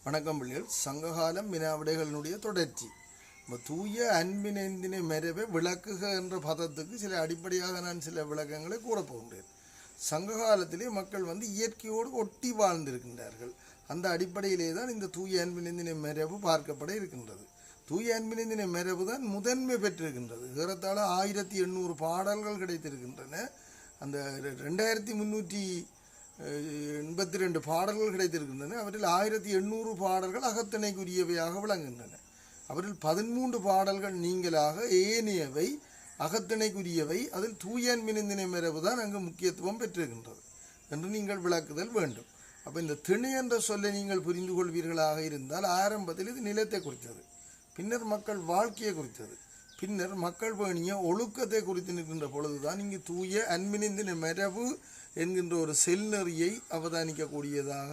வணக்கம் பிள்ளைகள். சங்ககாலம் வினாவிடைகளினுடைய தொடர்ச்சி. தூய அன்பினை மெரவே விளக்குக என்ற பதத்துக்கு சில அடிப்படையாக நான் சில விளக்கங்களை கூறப்போகின்றேன். சங்ககாலத்திலே மக்கள் இயற்கையோடு ஒட்டி வாழ்ந்திருக்கின்றார்கள். அந்த அடிப்படையிலே தான் இந்த தூய அன்பினை மெரவு பார்க்கப்பட இருக்கின்றது. தூய அன்பினை மெரவு தான் முதன்மை பெற்றிருக்கின்றது. ஏறத்தாழ 1800 பாடல்கள் கிடைத்திருக்கின்றன. அந்த 2382 பாடல்கள் கிடைத்திருக்கின்றன. அவற்றில் 1800 பாடல்கள் அகத்திணைக்குரியவையாக விளங்குகின்றன. அவற்றில் 13 பாடல்கள் நீங்களாக, ஏனையவை அகத்திணைக்குரியவை. அதில் தூய அன்பினை மெரவு தான் அங்கு முக்கியத்துவம் பெற்றிருக்கின்றது என்று நீங்கள் விளக்குதல் வேண்டும். அப்போ இந்த திணை என்ற சொல்லை நீங்கள் புரிந்து கொள்வீர்களாக இருந்தால், ஆரம்பத்தில் இது நிலத்தை குறித்தது, பின்னர் மக்கள் வாழ்க்கையை குறித்தது, பின்னர் மக்கள் பேணிய ஒழுக்கத்தை குறித்து நிற்கின்ற பொழுதுதான் இங்கு தூய அன்பினை மெரவு என்கின்ற ஒரு செல்நெறியை அவதானிக்கக்கூடியதாக